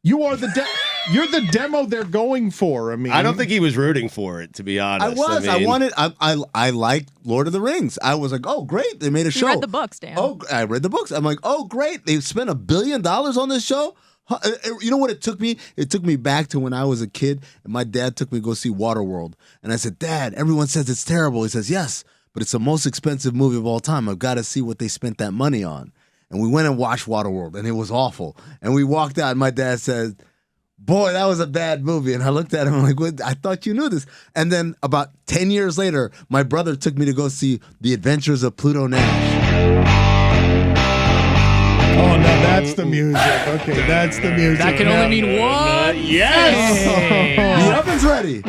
You're the demo they're going for. I mean, I don't think he was rooting for it, to be honest. I like Lord of the Rings. I was like, oh, great. They made a show. You read the books, Dan. Oh, I read the books. I'm like, oh, great. They spent $1 billion on this show. You know what it took me? It took me back to when I was a kid, and my dad took me to go see Waterworld. And I said, Dad, everyone says it's terrible. He says, yes, but it's the most expensive movie of all time. I've got to see what they spent that money on. And we went and watched Waterworld, and it was awful. And we walked out, and my dad said, boy, that was a bad movie. And I looked at him, I'm like, what? I thought you knew this. And then about 10 years later, my brother took me to go see The Adventures of Pluto Nash. Oh, no, that's the music. Okay, that's the music. That can only mean one. Yes! The oven's ready.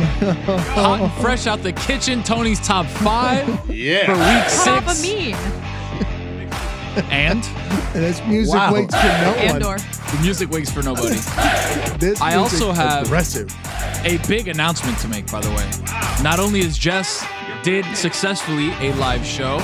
Hot and fresh out the kitchen. Tony's top 5 Yeah. for week 6. Cut off a mean. And this music waits for no one. the music waits for nobody. This I also have aggressive. a big announcement to make, by the way. Not only is Jess did successfully a live show,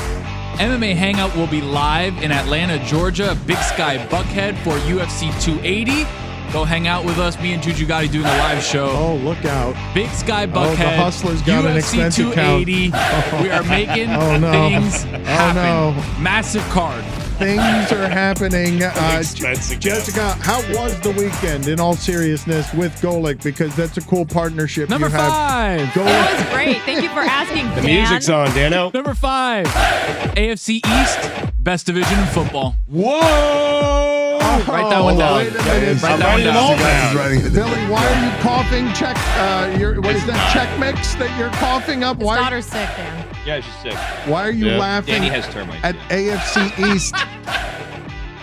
MMA Hangout will be live in Atlanta, Georgia, Big Sky Buckhead for UFC 280. Go hang out with us, me and Juju Gotti doing a live show. Oh, look out. Big Sky Buckhead. The Hustler's got an UFC expense 280. account. We are making Oh, things happen. no. Massive card. Things are happening. Expensive Jessica, how was the weekend, in all seriousness, with Golic? Because that's a cool partnership Number you have. 5. Golic. It was great. Thank you for asking, The Dan. music's on, Dano. Number 5. AFC East, best division in football. Whoa! Write that one down. Wait a minute. Write that one down. Billy, why are you coughing? What is that check mix that you're coughing up? His daughter's sick, Dan. Yeah, she's sick. Why are you laughing Danny has termites. at AFC East?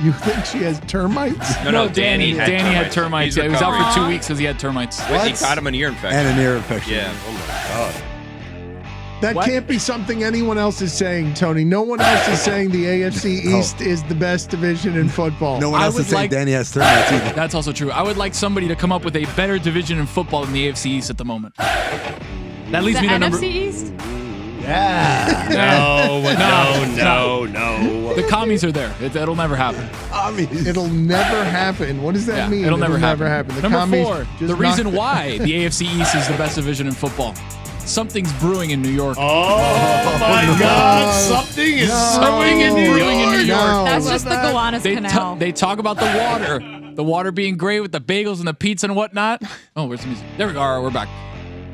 You think she has termites? No, Danny had termites. He's Yeah, he was out for 2 recovering. weeks because he had termites. He caught him an ear infection. And an ear infection. Yeah. Oh, my God. That can't be something anyone else is saying, Tony. No one else is saying the AFC East is the best division in football. No one else would is saying like- Danny has termites either. That's also true. I would like somebody to come up with a better division in football than the AFC East at the moment. That leads The me to number. NFC East? Yeah. No. The commies are there. It'll never happen. It'll never happen. What does that mean? It'll never happen. The Number commies 4. just The reason knocked- why the AFC East is the best division in football. Something's brewing in New York. Oh, my God. Something is brewing in New York. No. That's just the Gowanus Canal. They talk about the water. The water being great with the bagels and the pizza and whatnot. Oh, where's the music? There we go. All right, we're back.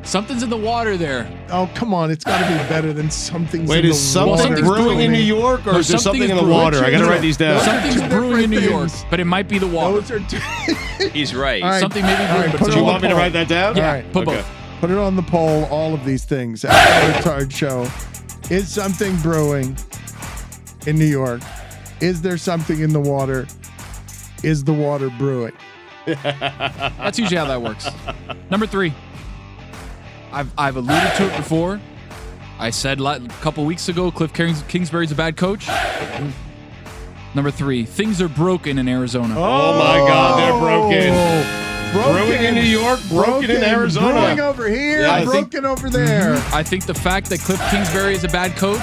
Something's in the water there. Oh, come on. It's got to be better than something's Wait, in the is something water. brewing in New York, or No, is there something something in is the brewing. water? I got to write these down. Those are Something's two brewing in New different York, things. but it might be the water. Those are two. He's right. All right. Something may be All brewing, right, but put it's it Do you on want me to the write that down? Yeah, All right. put Okay. both. Put it on the poll, all of these things. At the LeBatard Show. Is something brewing in New York? Is there something in the water? Is the water brewing? That's usually how that works. Number 3. I've alluded to it before. I said a couple weeks ago, Cliff Kingsbury's a bad coach. Number 3. Things are broken in Arizona. Oh, my God. They're broken. Brewing in New York, broken in Arizona. Brewing over here, Yeah, I broken over there. I think the fact that Cliff Kingsbury is a bad coach,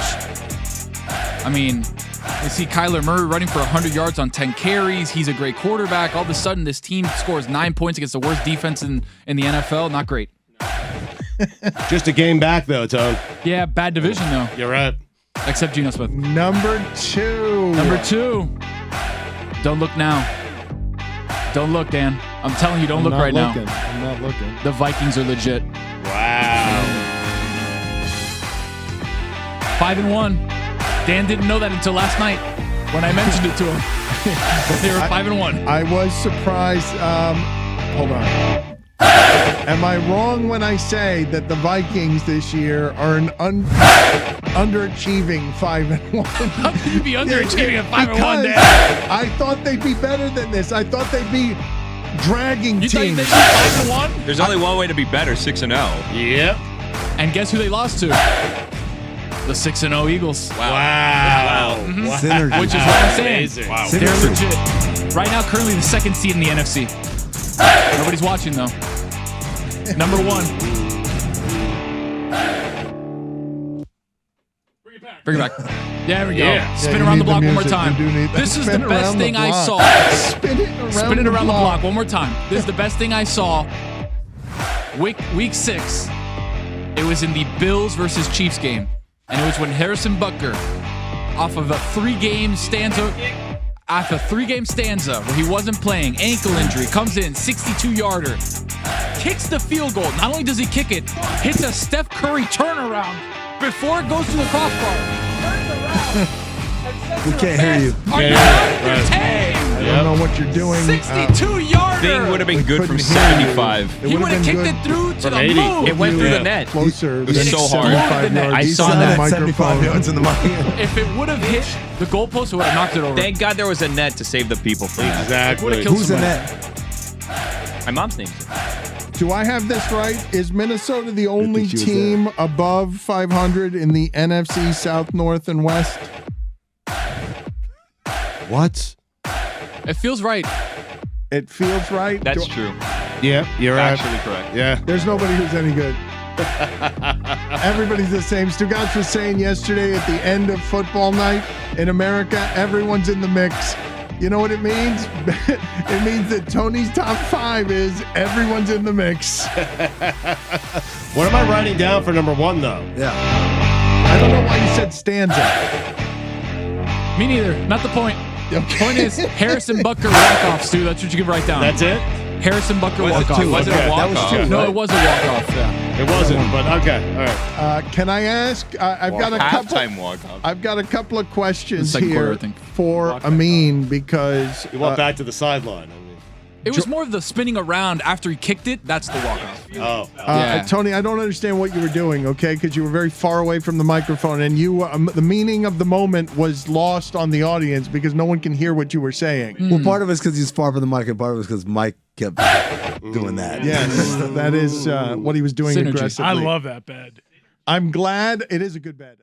I mean, you see Kyler Murray running for 100 yards on 10 carries. He's a great quarterback. All of a sudden, this team scores 9 points against the worst defense in the NFL. Not great. Just a game back, though, Tone. Yeah, bad division, though. You're right. Except Geno Smith. Number 2. Number 2. Don't look now. Don't look, Dan. I'm telling you, don't look right now. I'm not looking. The Vikings are legit. Wow. 5-1. Dan didn't know that until last night when I mentioned it to him. But they were 5-1. I was surprised. Hold on. Am I wrong when I say that the Vikings this year are an underachieving 5-1? How can you be underachieving at 5-1, Because Dan? I thought they'd be better than this. I thought they'd be dragging You thought teams. they'd be 5-1? There's only one way to be better, 6-0. Yep. And guess who they lost to? The 6-0 Eagles. Wow. Synergy. Which is what I'm saying. Amazing. Wow. They're legit. Right now, currently the 2nd seed in the NFC. Nobody's watching, though. Number 1. Bring it back. Bring it back. There we go. Yeah. Spin you around the need the block one more music. time. You do need that. This is the Spin best around thing the I block. saw. Spin it around the block one more time. This is the best thing I saw. Week 6. It was in the Bills versus Chiefs game. And it was when Harrison Butker, off of a 3-game stanza where he wasn't playing, ankle injury, comes in, 62-yarder, kicks the field goal. Not only does he kick it, hits a Steph Curry turnaround before it goes to the crossbar. Turns around. We can't hear you. Are you entertained? I don't know what you're doing. 62-yarder. Thing would have been good from couldn't hear you. 75. He would have kicked it through to the 80. moon. It went through the net. Closer It was than so hard. 75 yards. I saw on that. the 75 microphone. yards in the mic. If it would have hit the goalpost, it would have knocked it over. Thank God there was a net to save the people from that. Exactly. killed Who's in somebody. that? My mom's name's it. Do I have this right? Is Minnesota the only she was team above 500 in the NFC South, North, and West? What? It feels right. It feels right. That's true. Yeah, you're right. Actually correct. Yeah. There's nobody who's any good. Everybody's the same. Stugotz was saying yesterday at the end of football night in America, everyone's in the mix. You know what it means? It means that Tony's top 5 is everyone's in the mix. What am I writing down for number 1 though? Yeah. I don't know why you said stanza. Me neither. Not the point. The Okay. point is Harrison Butker walk-off, Stu. That's what you can write down. That's it? Harrison Butker Was it walk-off. two? Was it Okay, a that was walk-off? two. No, it was a walk-off. Yeah. It wasn't, but okay. All right. Can I ask? I've got a couple. Halftime walk-off. I've got a couple of questions Second quarter, here I think. for Amin because You went back to the sideline. I mean. It was more of the spinning around after he kicked it. That's the walk-off. Oh. Yeah. Tony, I don't understand what you were doing, okay? Because you were very far away from the microphone, and you the meaning of the moment was lost on the audience because no one can hear what you were saying. Well, part of it's because he's far from the mic, and part of it's because Mike kept doing that. Yes, that is what he was doing Synergy. aggressively. I love that bed. I'm glad it is a good bed.